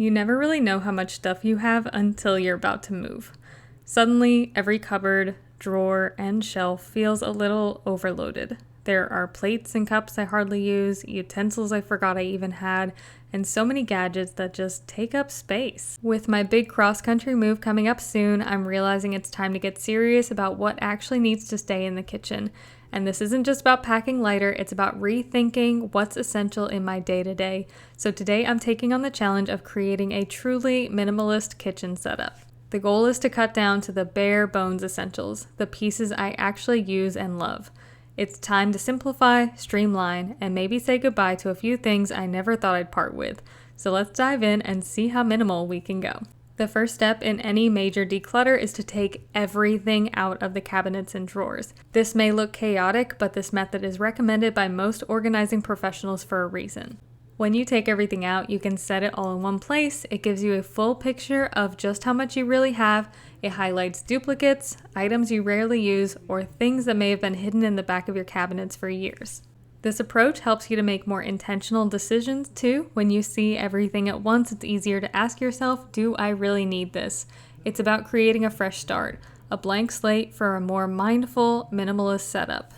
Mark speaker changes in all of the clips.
Speaker 1: You never really know how much stuff you have until you're about to move. Suddenly, every cupboard, drawer, and shelf feels a little overloaded. There are plates and cups I hardly use, utensils I forgot I even had, and so many gadgets that just take up space. With my big cross-country move coming up soon, I'm realizing it's time to get serious about what actually needs to stay in the kitchen. And this isn't just about packing lighter, it's about rethinking what's essential in my day-to-day. So today I'm taking on the challenge of creating a truly minimalist kitchen setup. The goal is to cut down to the bare bones essentials, the pieces I actually use and love. It's time to simplify, streamline, and maybe say goodbye to a few things I never thought I'd part with. So let's dive in and see how minimal we can go. The first step in any major declutter is to take everything out of the cabinets and drawers. This may look chaotic, but this method is recommended by most organizing professionals for a reason. When you take everything out, you can set it all in one place. It gives you a full picture of just how much you really have. It highlights duplicates, items you rarely use, or things that may have been hidden in the back of your cabinets for years. This approach helps you to make more intentional decisions too. When you see everything at once, it's easier to ask yourself, do I really need this? It's about creating a fresh start, a blank slate for a more mindful, minimalist setup.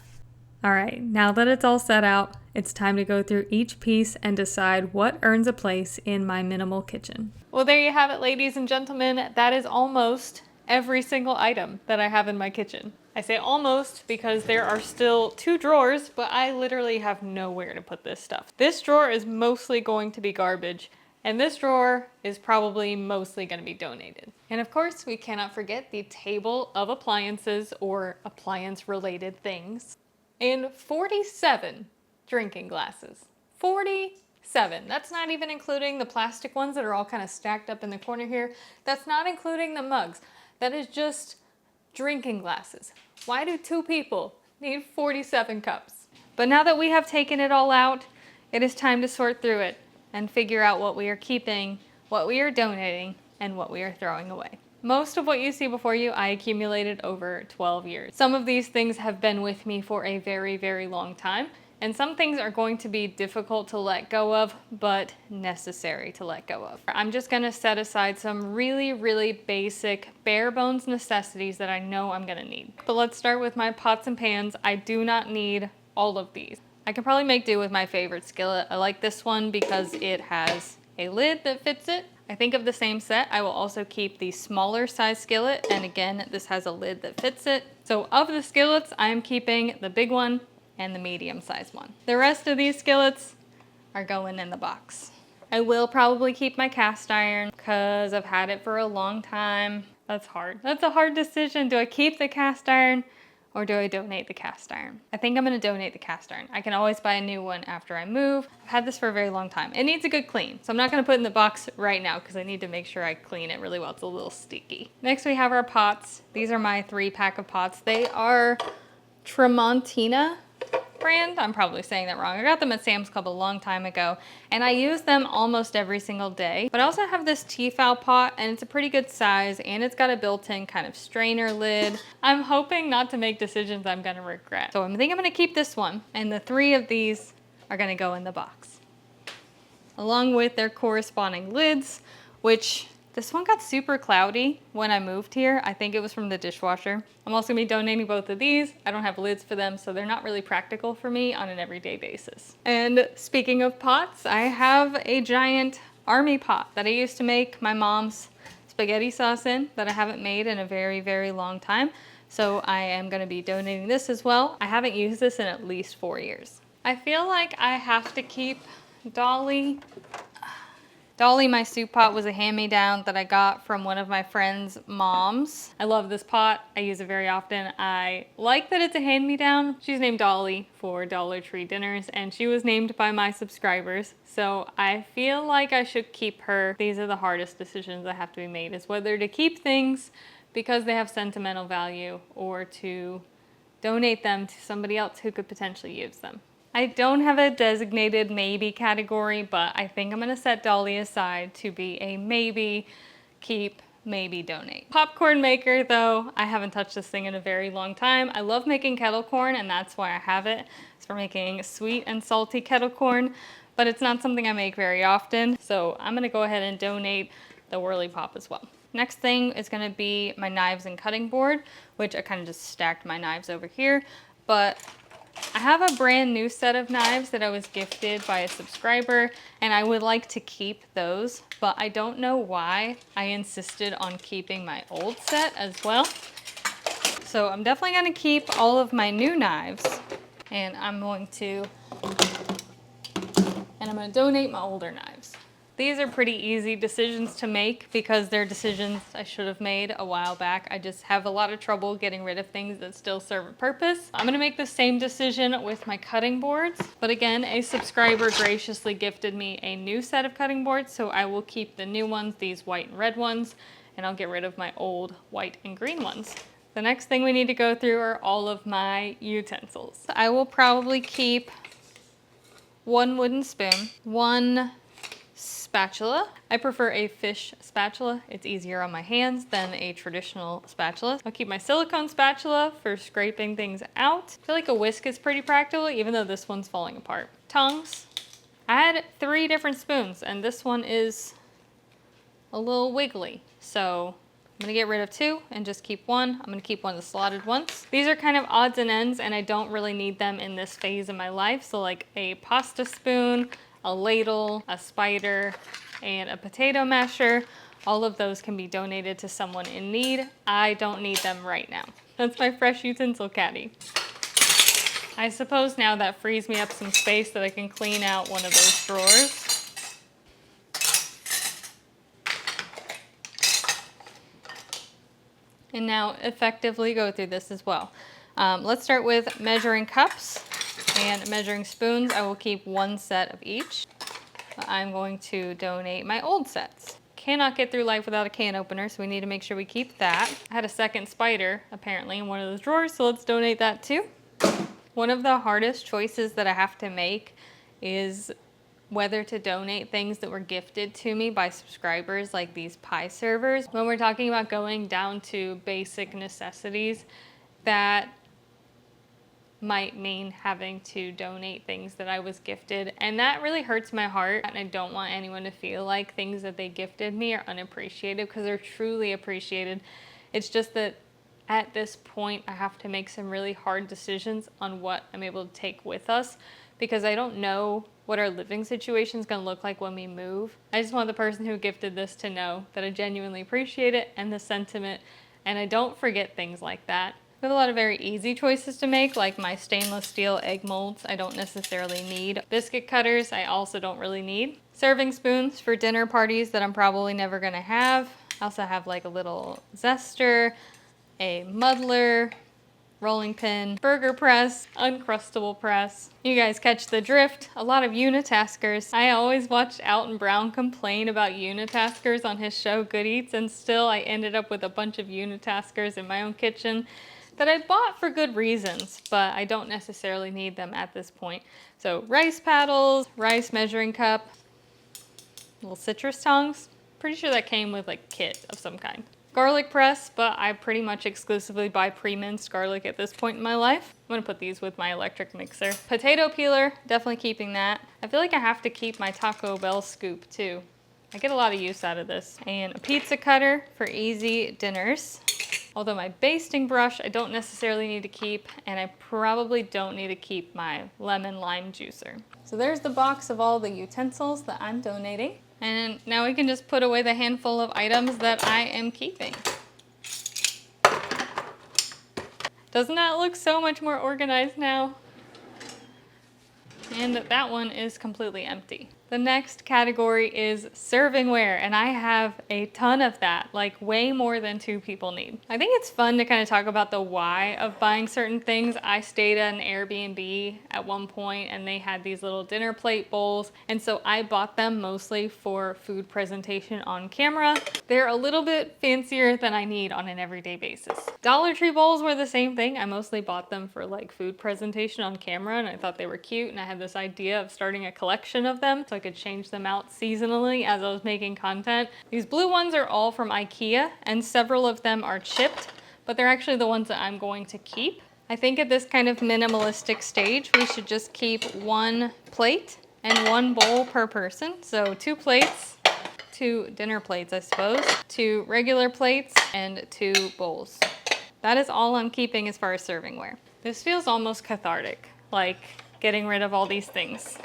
Speaker 1: All right, now that it's all set out, it's time to go through each piece and decide what earns a place in my minimal kitchen. Well, there you have it, ladies and gentlemen. That is almost every single item that I have in my kitchen. I say almost because there are still 2 drawers, but I literally have nowhere to put this stuff. This drawer is mostly going to be garbage, and this drawer is probably mostly going to be donated. And of course, we cannot forget the table of appliances or appliance-related things. And 47 drinking glasses. 47. That's not even including the plastic ones that are all kind of stacked up in the corner here. That's not including the mugs. That is just drinking glasses. Why do 2 people need 47 cups? But now that we have taken it all out, it is time to sort through it and figure out what we are keeping, what we are donating, and what we are throwing away. Most of what you see before you, I accumulated over 12 years. Some of these things have been with me for a very, very long time. And some things are going to be difficult to let go of, but necessary to let go of. I'm just gonna set aside some really, really basic, bare bones necessities that I know I'm gonna need. But let's start with my pots and pans. I do not need all of these. I can probably make do with my favorite skillet. I like this one because it has a lid that fits it. I think of the same set, I will also keep the smaller size skillet. And again, this has a lid that fits it. So of the skillets, I am keeping the big one and the medium-sized one. The rest of these skillets are going in the box. I will probably keep my cast iron because I've had it for a long time. That's hard. That's a hard decision. Do I keep the cast iron or do I donate the cast iron? I think I'm gonna donate the cast iron. I can always buy a new one after I move. I've had this for a very long time. It needs a good clean, so I'm not gonna put it in the box right now because I need to make sure I clean it really well. It's a little sticky. Next we have our pots. These are my 3-pack of pots. They are Tramontina brand. I'm probably saying that wrong. I got them at Sam's Club a long time ago and I use them almost every single day. But I also have this Tefal pot and it's a pretty good size and it's got a built-in kind of strainer lid. I'm hoping not to make decisions I'm gonna regret. So I think I'm gonna keep this one and the 3 of these are gonna go in the box. Along with their corresponding lids, which this one got super cloudy when I moved here. I think it was from the dishwasher. I'm also gonna be donating both of these. I don't have lids for them, so they're not really practical for me on an everyday basis. And speaking of pots, I have a giant army pot that I used to make my mom's spaghetti sauce in that I haven't made in a very, very long time. So I am gonna be donating this as well. I haven't used this in at least 4 years. I feel like I have to keep Dolly. Dolly, my soup pot, was a hand-me-down that I got from one of my friend's moms. I love this pot. I use it very often. I like that it's a hand-me-down. She's named Dolly for Dollar Tree dinners, and she was named by my subscribers. So I feel like I should keep her. These are the hardest decisions that have to be made, is whether to keep things because they have sentimental value or to donate them to somebody else who could potentially use them. I don't have a designated maybe category, but I think I'm gonna set Dolly aside to be a maybe, keep, maybe donate. Popcorn maker though, I haven't touched this thing in a very long time. I love making kettle corn and that's why I have it. It's for making sweet and salty kettle corn. but it's not something I make very often. So I'm gonna go ahead and donate the Whirly Pop as well. Next thing is gonna be my knives and cutting board, which I kind of just stacked my knives over here. But I have a brand new set of knives that I was gifted by a subscriber, and I would like to keep those, but I don't know why I insisted on keeping my old set as well. So I'm definitely gonna keep all of my new knives, and I'm gonna donate my older knives. These are pretty easy decisions to make because they're decisions I should have made a while back. I just have a lot of trouble getting rid of things that still serve a purpose. I'm gonna make the same decision with my cutting boards, but again, a subscriber graciously gifted me a new set of cutting boards, so I will keep the new ones, these white and red ones, and I'll get rid of my old white and green ones. The next thing we need to go through are all of my utensils. I will probably keep one wooden spoon, one spatula. I prefer a fish spatula. It's easier on my hands than a traditional spatula. I'll keep my silicone spatula for scraping things out. I feel like a whisk is pretty practical, even though this one's falling apart. Tongs. I had 3 different spoons, and this one is a little wiggly. So I'm gonna get rid of 2 and just keep 1. I'm gonna keep one of the slotted ones. These are kind of odds and ends, and I don't really need them in this phase of my life. So like a pasta spoon, a ladle, a spider, and a potato masher. All of those can be donated to someone in need. I don't need them right now. That's my fresh utensil caddy. I suppose now that frees me up some space that I can clean out one of those drawers. And now effectively go through this as well. Let's start with measuring cups and measuring spoons. I will keep 1 set of each. I'm going to donate my old sets. Cannot get through life without a can opener, so we need to make sure we keep that. I had a second spider apparently in one of those drawers, so let's donate that too. One of the hardest choices that I have to make is whether to donate things that were gifted to me by subscribers, like these pie servers. When we're talking about going down to basic necessities, that might mean having to donate things that I was gifted, and that really hurts my heart, and I don't want anyone to feel like things that they gifted me are unappreciated, because they're truly appreciated. It's just that at this point I have to make some really hard decisions on what I'm able to take with us, because I don't know what our living situation is going to look like when we move. I just want the person who gifted this to know that I genuinely appreciate it and the sentiment, and I don't forget things like that. I have a lot of very easy choices to make, like my stainless steel egg molds I don't necessarily need. Biscuit cutters I also don't really need. Serving spoons for dinner parties that I'm probably never gonna have. I also have like a little zester, a muddler, rolling pin, burger press, uncrustable press. You guys catch the drift. A lot of unitaskers. I always watched Alton Brown complain about unitaskers on his show Good Eats, and still I ended up with a bunch of unitaskers in my own kitchen that I bought for good reasons, but I don't necessarily need them at this point. So rice paddles, rice measuring cup, little citrus tongs. Pretty sure that came with like a kit of some kind. Garlic press, but I pretty much exclusively buy pre-minced garlic at this point in my life. I'm gonna put these with my electric mixer. Potato peeler, definitely keeping that. I feel like I have to keep my Taco Bell scoop too. I get a lot of use out of this. And a pizza cutter for easy dinners. Although my basting brush I don't necessarily need to keep, and I probably don't need to keep my lemon lime juicer. So there's the box of all the utensils that I'm donating. And now we can just put away the handful of items that I am keeping. Doesn't that look so much more organized now? And that one is completely empty. The next category is servingware, and I have a ton of that, like way more than 2 people need. I think it's fun to kind of talk about the why of buying certain things. I stayed at an Airbnb at one point, and they had these little dinner plate bowls, and so I bought them mostly for food presentation on camera. They're a little bit fancier than I need on an everyday basis. Dollar Tree bowls were the same thing. I mostly bought them for like food presentation on camera, and I thought they were cute, and I had this idea of starting a collection of them so I could change them out seasonally as I was making content. These blue ones are all from IKEA, and several of them are chipped, but they're actually the ones that I'm going to keep. I think at this kind of minimalistic stage, we should just keep 1 plate and 1 bowl per person. So 2 plates, 2 dinner plates, I suppose, 2 regular plates, and 2 bowls. That is all I'm keeping as far as servingware. This feels almost cathartic, like getting rid of all these things.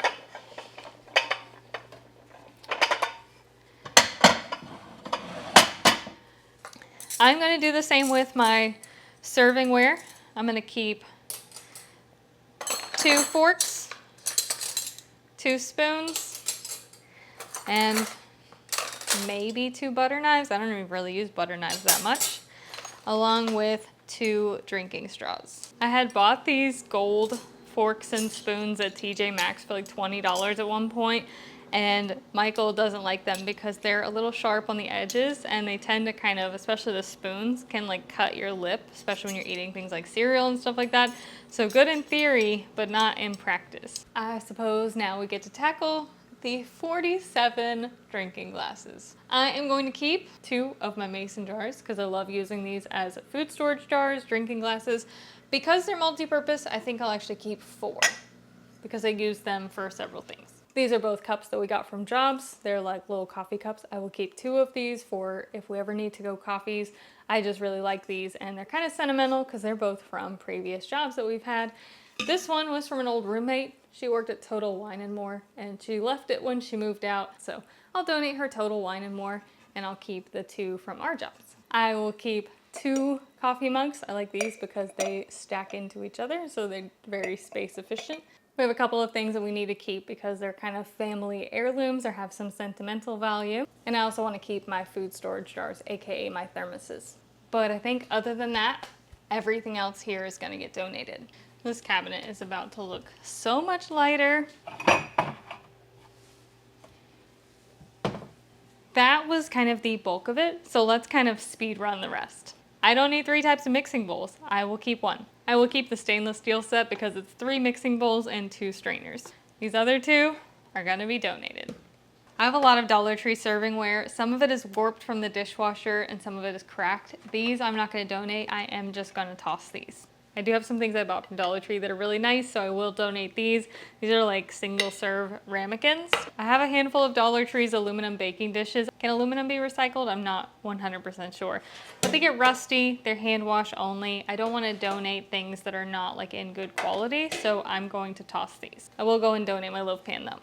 Speaker 1: I'm going to do the same with my servingware. I'm going to keep 2 forks, 2 spoons, and maybe 2 butter knives. I don't even really use butter knives that much, along with 2 drinking straws. I had bought these gold forks and spoons at TJ Maxx for like $20 at one point, and Michael doesn't like them because they're a little sharp on the edges, and they tend to kind of, especially the spoons, can like cut your lip, especially when you're eating things like cereal and stuff like that. So good in theory, but not in practice. I suppose now we get to tackle the 47 drinking glasses. I am going to keep 2 of my mason jars because I love using these as food storage jars, drinking glasses. Because they're multi-purpose, I think I'll actually keep 4 because I use them for several things. These are both cups that we got from Jobs. They're like little coffee cups. I will keep 2 of these for if we ever need to go coffees. I just really like these, and they're kind of sentimental because they're both from previous jobs that we've had. This one was from an old roommate. She worked at Total Wine & More, and she left it when she moved out. So I'll donate her Total Wine & More, and I'll keep the 2 from our jobs. I will keep 2 coffee mugs. I like these because they stack into each other, so they're very space efficient. We have a couple of things that we need to keep because they're kind of family heirlooms or have some sentimental value. And I also want to keep my food storage jars, aka my thermoses. But I think other than that, everything else here is going to get donated. This cabinet is about to look so much lighter. That was kind of the bulk of it, so let's kind of speed run the rest. I don't need 3 types of mixing bowls. I will keep 1. I will keep the stainless steel set because it's 3 mixing bowls and 2 strainers. These other 2 are going to be donated. I have a lot of Dollar Tree servingware. Some of it is warped from the dishwasher and some of it is cracked. These I'm not going to donate. I am just going to toss these. I do have some things I bought from Dollar Tree that are really nice, so I will donate these. These are like single serve ramekins. I have a handful of Dollar Tree's aluminum baking dishes. Can aluminum be recycled? I'm not 100% sure. But they get rusty, they're hand wash only. I don't want to donate things that are not like in good quality, so I'm going to toss these. I will go and donate my loaf pan though.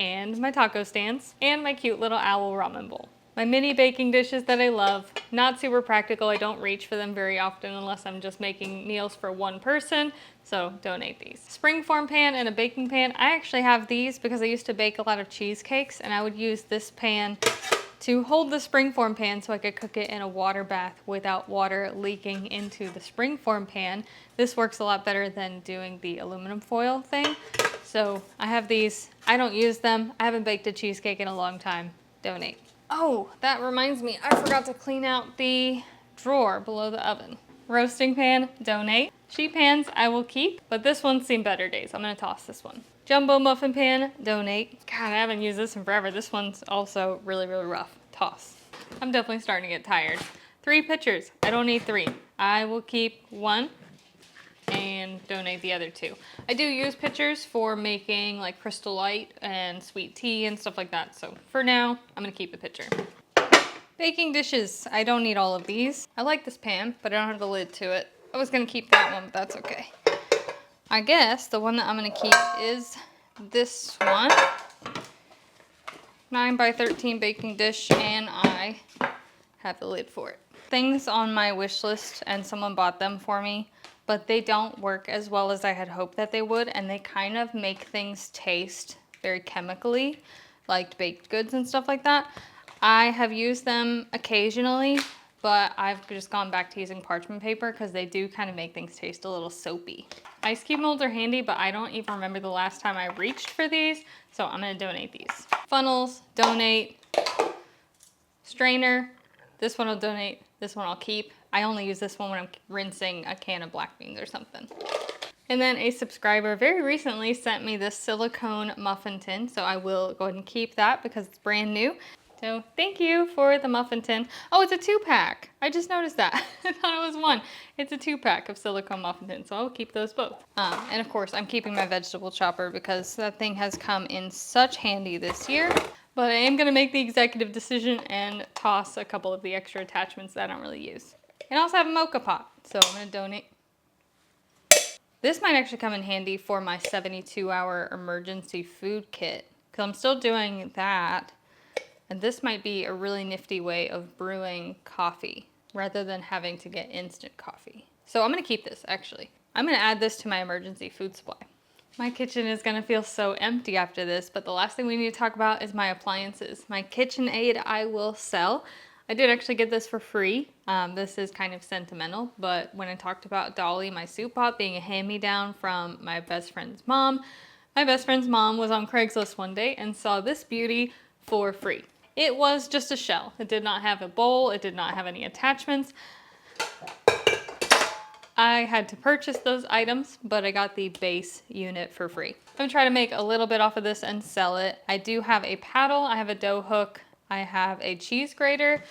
Speaker 1: And my taco stands, and my cute little owl ramen bowl. My mini baking dishes that I love, not super practical. I don't reach for them very often unless I'm just making meals for 1 person, so donate these. Springform pan and a baking pan. I actually have these because I used to bake a lot of cheesecakes, and I would use this pan to hold the springform pan so I could cook it in a water bath without water leaking into the springform pan. This works a lot better than doing the aluminum foil thing. So I have these. I don't use them. I haven't baked a cheesecake in a long time. Donate. Oh, that reminds me, I forgot to clean out the drawer below the oven. Roasting pan, donate. Sheet pans, I will keep, but this one's seen better days. I'm gonna toss this one. Jumbo muffin pan, donate. God, I haven't used this in forever. This one's also really, really rough. Toss. I'm definitely starting to get tired. 3 pitchers, I don't need 3. I will keep 1 and donate the other 2. I do use pitchers for making like Crystal Light and sweet tea and stuff like that. So for now, I'm gonna keep the pitcher. Baking dishes, I don't need all of these. I like this pan, but I don't have the lid to it. I was gonna keep that one, but that's okay. I guess the one that I'm gonna keep is this one. 9x13 baking dish, and I have the lid for it. Things on my wish list, and someone bought them for me, but they don't work as well as I had hoped that they would, and they kind of make things taste very chemically, like baked goods and stuff like that. I have used them occasionally, but I've just gone back to using parchment paper because they do kind of make things taste a little soapy. Ice cube molds are handy, but I don't even remember the last time I reached for these, so I'm gonna donate these. Funnels, donate. Strainer, this one I'll donate, this one I'll keep. I only use this one when I'm rinsing a can of black beans or something. And then a subscriber very recently sent me this silicone muffin tin, so I will go ahead and keep that because it's brand new. So thank you for the muffin tin. Oh, it's a 2-pack. I just noticed that. I thought it was one. It's a 2-pack of silicone muffin tins, so I'll keep those both. And of course, I'm keeping my vegetable chopper because that thing has come in such handy this year. But I am gonna make the executive decision and toss a couple of the extra attachments that I don't really use. And I also have a mocha pot, so I'm gonna donate. This might actually come in handy for my 72-hour emergency food kit, because I'm still doing that. And this might be a really nifty way of brewing coffee rather than having to get instant coffee. So I'm gonna keep this actually. I'm gonna add this to my emergency food supply. My kitchen is gonna feel so empty after this, but the last thing we need to talk about is my appliances. My KitchenAid I will sell. I did actually get this for free. This is kind of sentimental, but when I talked about Dolly, my soup pot, being a hand-me-down from my best friend's mom, my best friend's mom was on Craigslist one day and saw this beauty for free. It was just a shell. It did not have a bowl. It did not have any attachments. I had to purchase those items, but I got the base unit for free. I'm gonna try to make a little bit off of this and sell it. I do have a paddle, I have a dough hook, I have a cheese grater,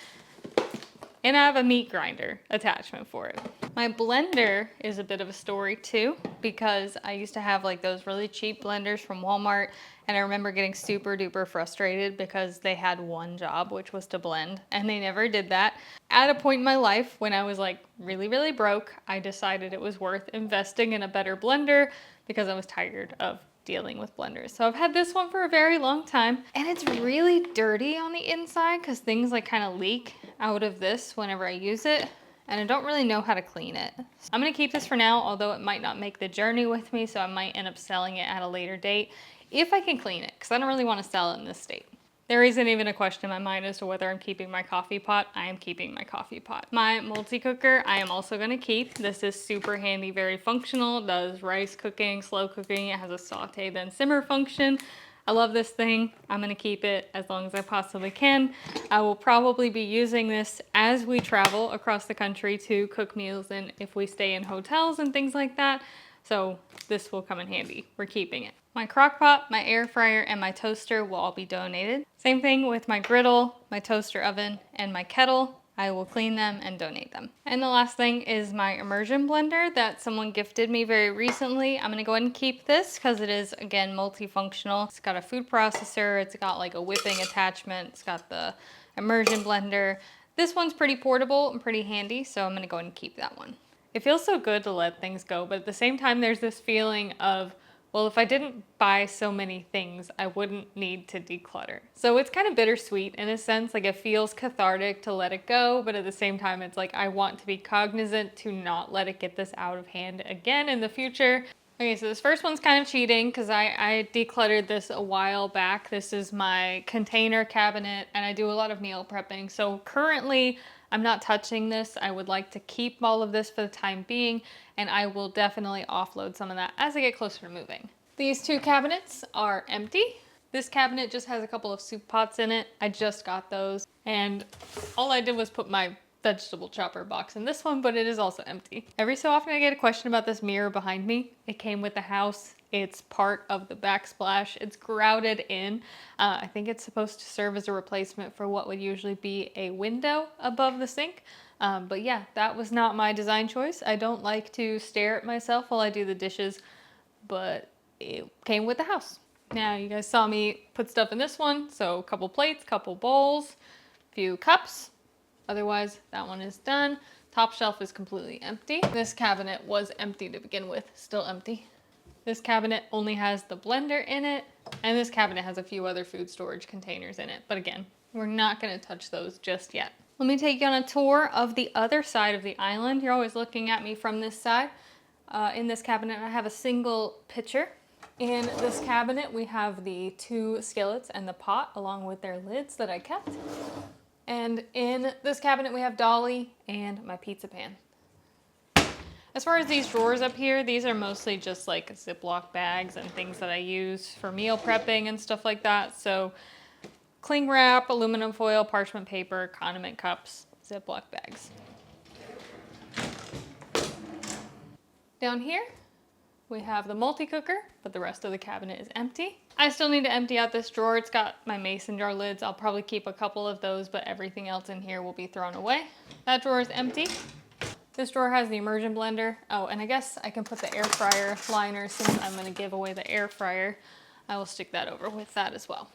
Speaker 1: and I have a meat grinder attachment for it. My blender is a bit of a story too, because I used to have like those really cheap blenders from Walmart, and I remember getting super duper frustrated because they had one job, which was to blend, and they never did that. At a point in my life when I was like really, really broke, I decided it was worth investing in a better blender because I was tired of dealing with blenders. So I've had this one for a very long time, and it's really dirty on the inside because things like kind of leak out of this whenever I use it, and I don't really know how to clean it. I'm gonna keep this for now, although it might not make the journey with me, so I might end up selling it at a later date if I can clean it, because I don't really want to sell it in this state. There isn't even a question in my mind as to whether I'm keeping my coffee pot. I am keeping my coffee pot. My multi-cooker I am also going to keep. This is super handy, very functional. It does rice cooking, slow cooking. It has a saute then simmer function. I love this thing. I'm going to keep it as long as I possibly can. I will probably be using this as we travel across the country to cook meals and if we stay in hotels and things like that. So this will come in handy. We're keeping it. My crock pot, my air fryer, and my toaster will all be donated. Same thing with my griddle, my toaster oven, and my kettle. I will clean them and donate them. And the last thing is my immersion blender that someone gifted me very recently. I'm gonna go ahead and keep this because it is, again, multifunctional. It's got a food processor, it's got like a whipping attachment, it's got the immersion blender. This one's pretty portable and pretty handy, so I'm gonna go ahead and keep that one. It feels so good to let things go, but at the same time, there's this feeling of, well, if I didn't buy so many things, I wouldn't need to declutter. So it's kind of bittersweet in a sense, like it feels cathartic to let it go, but at the same time, it's like I want to be cognizant to not let it get this out of hand again in the future. Okay, so this first one's kind of cheating because I decluttered this a while back. This is my container cabinet and I do a lot of meal prepping. So currently I'm not touching this. I would like to keep all of this for the time being, and I will definitely offload some of that as I get closer to moving. These two cabinets are empty. This cabinet just has a couple of soup pots in it. I just got those, and all I did was put my vegetable chopper box in this one, but it is also empty. Every so often I get a question about this mirror behind me. It came with the house. It's part of the backsplash. It's grouted in. I think it's supposed to serve as a replacement for what would usually be a window above the sink. But yeah, that was not my design choice. I don't like to stare at myself while I do the dishes, but it came with the house. Now you guys saw me put stuff in this one. So a couple plates, couple bowls, a few cups. Otherwise, that one is done. Top shelf is completely empty. This cabinet was empty to begin with, still empty. This cabinet only has the blender in it, and this cabinet has a few other food storage containers in it. But again, we're not gonna touch those just yet. Let me take you on a tour of the other side of the island. You're always looking at me from this side. In this cabinet, I have a single pitcher. In this cabinet, we have the 2 skillets and the pot along with their lids that I kept. And in this cabinet, we have Dolly and my pizza pan. As far as these drawers up here, these are mostly just like Ziploc bags and things that I use for meal prepping and stuff like that. So cling wrap, aluminum foil, parchment paper, condiment cups, Ziploc bags. Down here, we have the multi-cooker, but the rest of the cabinet is empty. I still need to empty out this drawer. It's got my mason jar lids. I'll probably keep a couple of those, but everything else in here will be thrown away. That drawer is empty. This drawer has the immersion blender. Oh, and I guess I can put the air fryer liner since I'm gonna give away the air fryer. I will stick that over with that as well.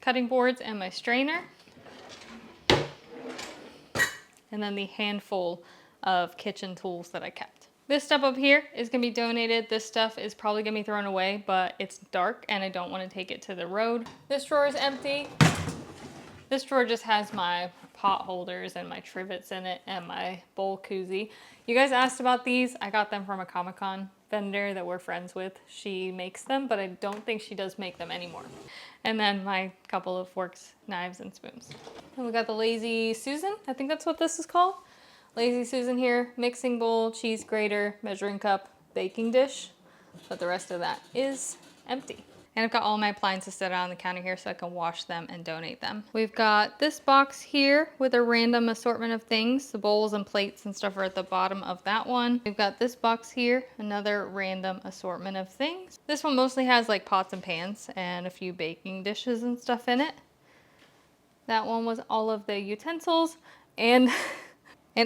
Speaker 1: Cutting boards and my strainer. And then the handful of kitchen tools that I kept. This stuff up here is gonna be donated. This stuff is probably gonna be thrown away, but it's dark and I don't wanna take it to the road. This drawer is empty. This drawer just has my pot holders and my trivets in it and my bowl koozie. You guys asked about these. I got them from a Comic-Con vendor that we're friends with. She makes them, but I don't think she does make them anymore. And then my couple of forks, knives, and spoons. And we got the Lazy Susan. I think that's what this is called. Lazy Susan here. Mixing bowl, cheese grater, measuring cup, baking dish. But the rest of that is empty. And I've got all my appliances set out on the counter here so I can wash them and donate them. We've got this box here with a random assortment of things. The bowls and plates and stuff are at the bottom of that one. We've got this box here, another random assortment of things. This one mostly has like pots and pans and a few baking dishes and stuff in it. That one was all of the utensils, and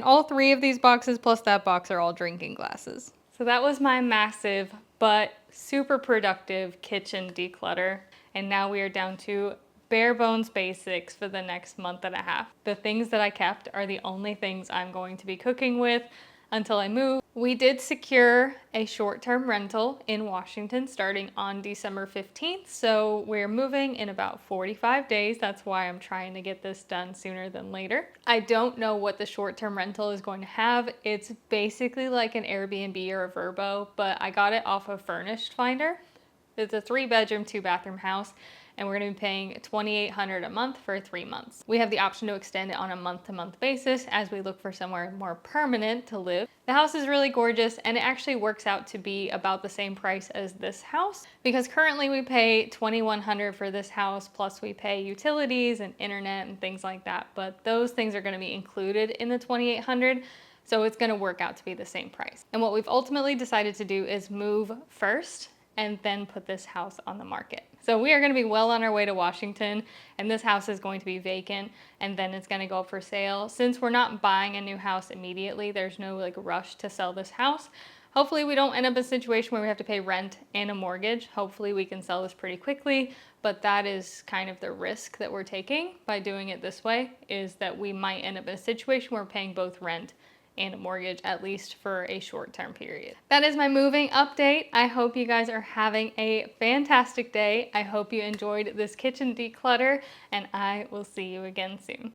Speaker 1: all three of these boxes plus that box are all drinking glasses. So that was my massive but super productive kitchen declutter. And now we are down to bare bones basics for the next month and a half. The things that I kept are the only things I'm going to be cooking with until I move. We did secure a short-term rental in Washington starting on December 15th. So we're moving in about 45 days. That's why I'm trying to get this done sooner than later. I don't know what the short-term rental is going to have. It's basically like an Airbnb or a Vrbo, but I got it off of Furnished Finder. It's a 3-bedroom, 2-bathroom house, and we're gonna be paying $2,800 a month for 3 months. We have the option to extend it on a month-to-month basis as we look for somewhere more permanent to live. The house is really gorgeous, and it actually works out to be about the same price as this house, because currently we pay $2,100 for this house, plus we pay utilities and internet and things like that, but those things are gonna be included in the $2,800. So it's gonna work out to be the same price. And what we've ultimately decided to do is move first and then put this house on the market. So we are gonna be well on our way to Washington, and this house is going to be vacant, and then it's gonna go up for sale. Since we're not buying a new house immediately, there's no like rush to sell this house. Hopefully we don't end up in a situation where we have to pay rent and a mortgage. Hopefully we can sell this pretty quickly, but that is kind of the risk that we're taking by doing it this way, is that we might end up in a situation where we're paying both rent and a mortgage, at least for a short-term period. That is my moving update. I hope you guys are having a fantastic day. I hope you enjoyed this kitchen declutter, and I will see you again soon.